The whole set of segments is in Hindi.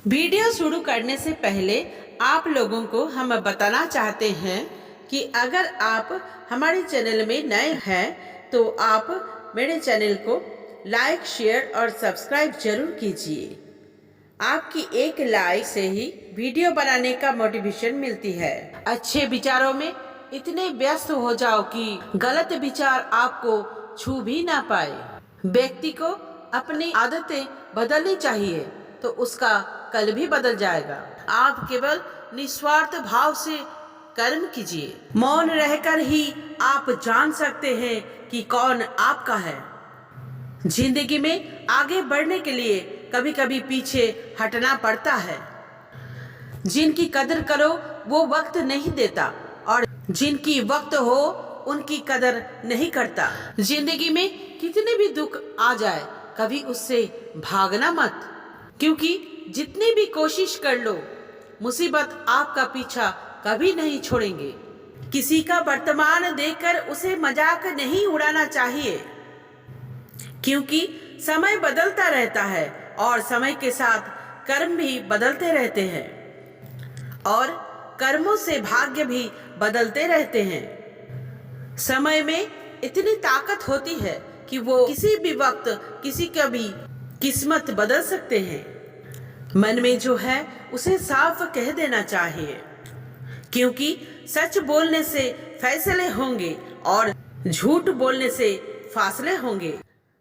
वीडियो शुरू करने से पहले आप लोगों को हम बताना चाहते हैं कि अगर आप हमारे चैनल में नए हैं तो आप मेरे चैनल को लाइक, शेयर और सब्सक्राइब जरूर कीजिए। आपकी एक लाइक से ही वीडियो बनाने का मोटिवेशन मिलती है। अच्छे विचारों में इतने व्यस्त हो जाओ कि गलत विचार आपको छू भी ना पाए। व्यक्ति को अपनी आदतें बदलनी चाहिए तो उसका कल भी बदल जाएगा। आप केवल निस्वार्थ भाव से कर्म कीजिए। मौन रहकर ही आप जान सकते हैं कि कौन आपका है। जिंदगी में आगे बढ़ने के लिए कभी कभी पीछे हटना पड़ता है। जिनकी कदर करो वो वक्त नहीं देता और जिनकी वक्त हो उनकी कदर नहीं करता। जिंदगी में कितने भी दुख आ जाए कभी उससे भागना मत, क्योंकि जितनी भी कोशिश कर लो मुसीबत आपका पीछा कभी नहीं छोड़ेंगे। किसी का वर्तमान देखकर उसे मजाक नहीं उड़ाना चाहिए, क्योंकि समय बदलता रहता है और समय के साथ कर्म भी बदलते रहते हैं और कर्मों से भाग्य भी बदलते रहते हैं। समय में इतनी ताकत होती है कि वो किसी भी वक्त किसी का भी किस्मत बदल सकते हैं। मन में जो है उसे साफ कह देना चाहिए, क्योंकि सच बोलने से फैसले होंगे और झूठ बोलने से फासले होंगे।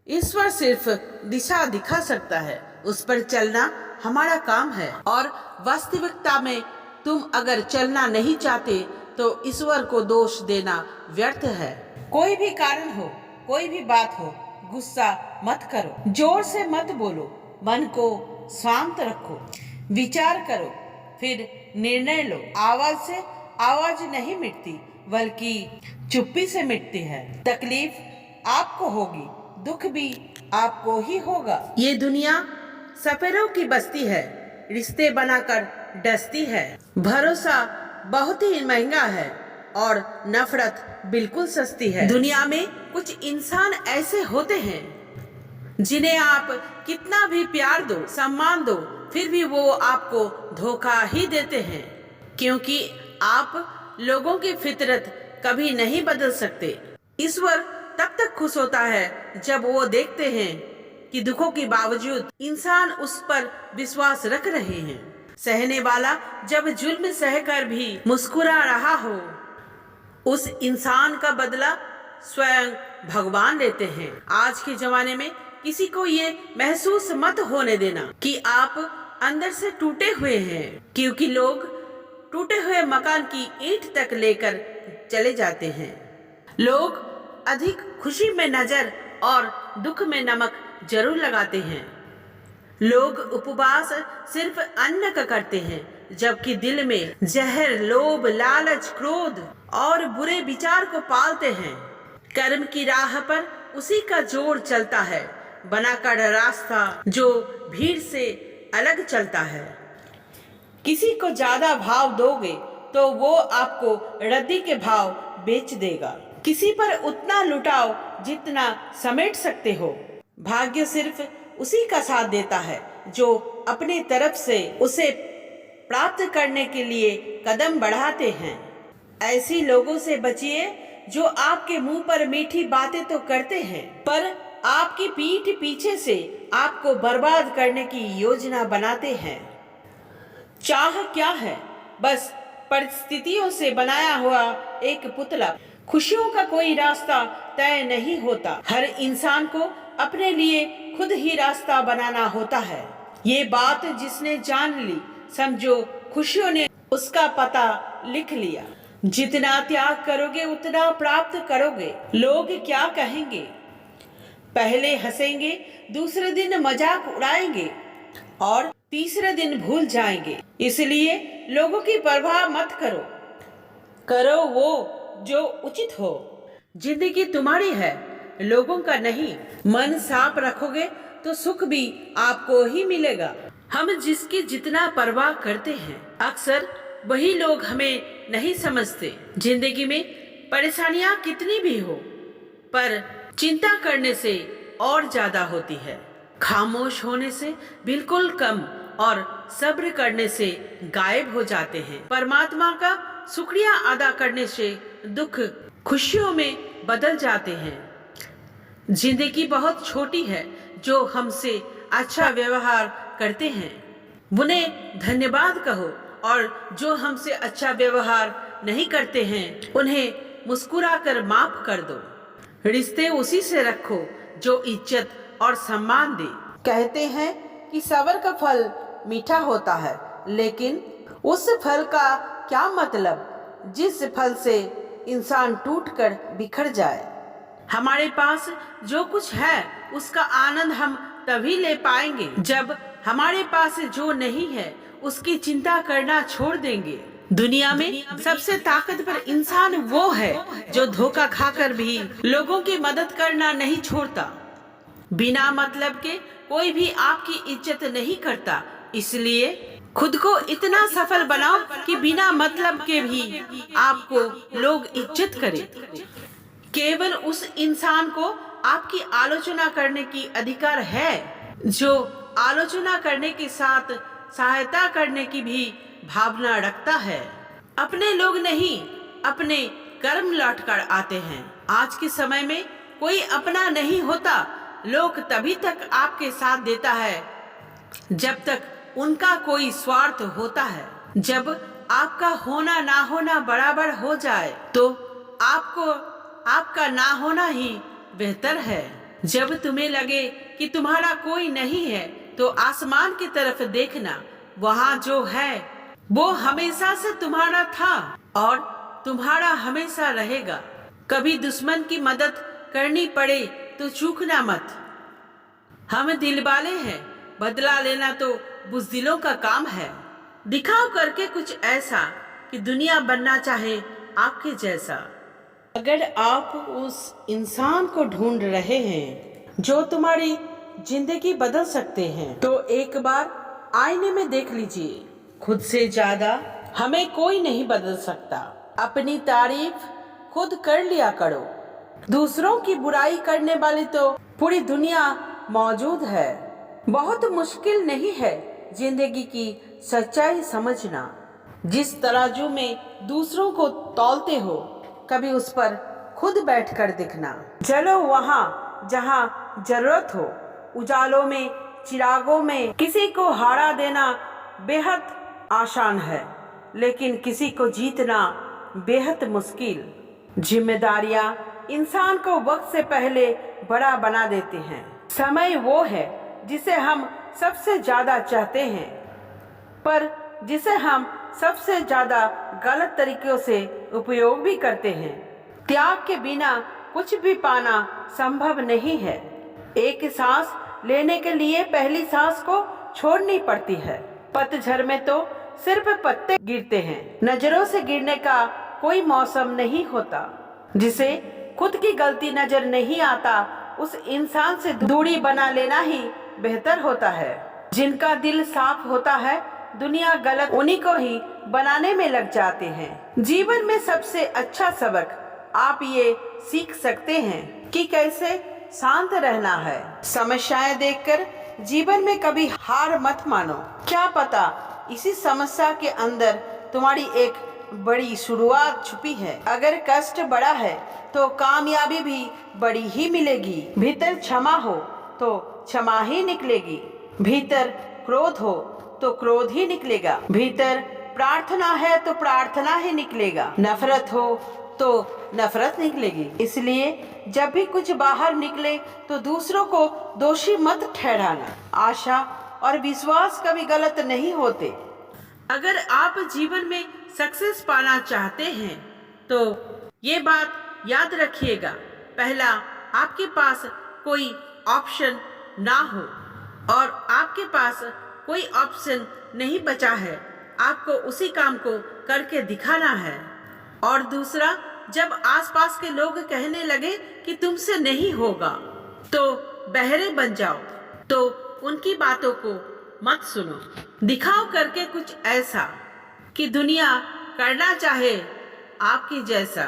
ईश्वर सिर्फ दिशा दिखा सकता है, उस पर चलना हमारा काम है और वास्तविकता में तुम अगर चलना नहीं चाहते तो ईश्वर को दोष देना व्यर्थ है। कोई भी कारण हो, कोई भी बात हो, गुस्सा मत करो, जोर से मत बोलो, मन को शांत रखो, विचार करो, फिर निर्णय लो। आवाज से आवाज नहीं मिटती बल्कि चुप्पी से मिटती है। तकलीफ आपको होगी, दुख भी आपको ही होगा। ये दुनिया सफेरों की बस्ती है, रिश्ते बनाकर डसती है। भरोसा बहुत ही महंगा है और नफरत बिल्कुल सस्ती है। दुनिया में कुछ इंसान ऐसे होते हैं जिन्हें आप कितना भी प्यार दो, सम्मान दो, फिर भी वो आपको धोखा ही देते हैं, क्योंकि आप लोगों की फितरत कभी नहीं बदल सकते। ईश्वर तब तक खुश होता है जब वो देखते हैं कि दुखों के बावजूद इंसान उस पर विश्वास रख रहे हैं। सहने वाला जब जुल्म सहकर भी मुस्कुरा रहा हो, उस इंसान का बदला स्वयं भगवान लेते हैं। आज के जमाने में किसी को ये महसूस मत होने देना कि आप अंदर से टूटे हुए हैं, क्योंकि लोग टूटे हुए मकान की ईंट तक लेकर चले जाते हैं। लोग अधिक खुशी में नजर और दुख में नमक जरूर लगाते हैं। लोग उपवास सिर्फ अन्न का करते हैं, जबकि दिल में जहर, लोभ, लालच, क्रोध और बुरे विचार को पालते हैं। कर्म की राह पर उसी का जोर चलता है, बनाकर रास्ता जो भीड़ से अलग चलता है। किसी को ज्यादा भाव दोगे तो वो आपको रद्दी के भाव बेच देगा। किसी पर उतना लुटाओ जितना समेट सकते हो। भाग्य सिर्फ उसी का साथ देता है जो अपनी तरफ से उसे प्राप्त करने के लिए कदम बढ़ाते हैं। ऐसी लोगों से बचिए जो आपके मुंह पर मीठी बातें तो करते हैं, पर आपकी पीठ पीछे से आपको बर्बाद करने की योजना बनाते हैं। चाह क्या है? बस परिस्थितियों से बनाया हुआ एक पुतला। खुशियों का कोई रास्ता तय नहीं होता। हर इंसान को अपने लिए खुद ही रास्ता बनाना होता है। ये बात जिसने जान ली, समझो खुशियों ने उसका पता लिख लिया। जितना त्याग करोगे उतना प्राप्त करोगे। लोग क्या कहेंगे? पहले हंसेंगे, दूसरे दिन मजाक उड़ाएंगे और तीसरे दिन भूल जाएंगे। इसलिए लोगों की परवाह मत करो, करो वो जो उचित हो। जिंदगी तुम्हारी है, लोगों का नहीं। मन साफ रखोगे तो सुख भी आपको ही मिलेगा। हम जिसकी जितना परवाह करते हैं, अक्सर वही लोग हमें नहीं समझते। जिंदगी में परेशानियां कितनी भी हो, पर चिंता करने से और ज्यादा होती है। खामोश होने से बिल्कुल कम और सब्र करने से गायब हो जाते हैं। परमात्मा का शुक्रिया अदा करने से दुख खुशियों में बदल जाते हैं। जिंदगी बहुत छोटी है। जो हमसे अच्छा व्यवहार करते हैं उन्हें धन्यवाद कहो, और जो हमसे अच्छा व्यवहार नहीं करते हैं उन्हें मुस्कुराकर माफ कर दो। रिश्ते उसी से रखो जो इज्जत और सम्मान दे। कहते हैं कि सब्र का फल मीठा होता है, लेकिन उस फल का क्या मतलब जिस फल से इंसान टूटकर बिखर जाए। हमारे पास जो कुछ है उसका आनंद हम तभी ले पाएंगे जब हमारे पास जो नहीं है उसकी चिंता करना छोड़ देंगे। दुनिया में सबसे ताकतवर इंसान वो है जो धोखा खाकर भी लोगों की मदद करना नहीं छोड़ता। बिना मतलब के कोई भी आपकी इज्जत नहीं करता, इसलिए खुद को इतना सफल बनाओ कि बिना मतलब के भी आपको लोग इज्जत करें। केवल उस इंसान को आपकी आलोचना करने की अधिकार है जो आलोचना करने के साथ सहायता करने की भी भावना रखता है। अपने लोग नहीं, अपने कर्म लौट कर आते हैं। आज के समय में कोई अपना नहीं होता। लोग तभी तक आपके साथ देता है जब तक उनका कोई स्वार्थ होता है। जब आपका होना ना होना बराबर हो जाए तो आपको आपका ना होना ही बेहतर है। जब तुम्हें लगे कि तुम्हारा कोई नहीं है तो आसमान की तरफ देखना, वहाँ जो है वो हमेशा से तुम्हारा था और तुम्हारा हमेशा रहेगा। कभी दुश्मन की मदद करनी पड़े तो चूकना मत। हम दिल वाले हैं, बदला लेना तो बुज़दिलों का काम है। दिखाओ करके कुछ ऐसा कि दुनिया बनना चाहे आपके जैसा। अगर आप उस इंसान को ढूंढ रहे हैं जो तुम्हारी जिंदगी बदल सकते हैं तो एक बार आईने में देख लीजिए। खुद से ज्यादा हमें कोई नहीं बदल सकता। अपनी तारीफ खुद कर लिया करो। दूसरों की बुराई करने वाली तो पूरी दुनिया मौजूद है। बहुत मुश्किल नहीं है जिंदगी की सच्चाई समझना। जिस तराजू में दूसरों को तौलते हो कभी उस पर खुद बैठकर दिखना। चलो वहाँ जहाँ जरूरत हो। उजालों में, चिरागों में किसी को हारा देना बेहद आसान है, लेकिन किसी को जीतना बेहद मुश्किल। जिम्मेदारियाँ इंसान को वक्त से पहले बड़ा बना देती हैं। समय वो है जिसे हम सबसे ज्यादा चाहते हैं, पर जिसे हम सबसे ज्यादा गलत तरीकों से उपयोग भी करते हैं। त्याग के बिना कुछ भी पाना संभव नहीं है। एक सांस लेने के लिए पहली सांस को छोड़नी पड़ती है। पतझड़ में तो सिर्फ पत्ते गिरते हैं। नजरों से गिरने का कोई मौसम नहीं होता। जिसे खुद की गलती नजर नहीं आता उस इंसान से दूरी बना लेना ही बेहतर होता है। जिनका दिल साफ होता है दुनिया गलत उन्हीं को ही बनाने में लग जाते हैं। जीवन में सबसे अच्छा सबक आप ये सीख सकते हैं कि कैसे शांत रहना है। समस्याएं देखकर जीवन में कभी हार मत मानो। क्या पता इसी समस्या के अंदर तुम्हारी एक बड़ी शुरुआत छुपी है। अगर कष्ट बड़ा है तो कामयाबी भी बड़ी ही मिलेगी। भीतर क्षमा हो तो क्षमा ही निकलेगी। भीतर क्रोध हो तो क्रोध ही निकलेगा। भीतर प्रार्थना है तो प्रार्थना ही निकलेगा। नफरत हो तो नफरत निकलेगी। इसलिए जब भी कुछ बाहर निकले तो दूसरों को दोषी मत ठहराना। आशा और विश्वास कभी गलत नहीं होते। अगर आप जीवन में सक्सेस पाना चाहते हैं तो ये बात याद रखिएगा, पहला आपके पास कोई ऑप्शन ना हो और आपके पास कोई ऑप्शन नहीं बचा है, आपको उसी काम को करके दिखाना है। और दूसरा, जब आसपास के लोग कहने लगे कि तुमसे नहीं होगा तो बहरे बन जाओ, तो उनकी बातों को मत सुनो। दिखाओ करके कुछ ऐसा कि दुनिया करना चाहे आपकी जैसा।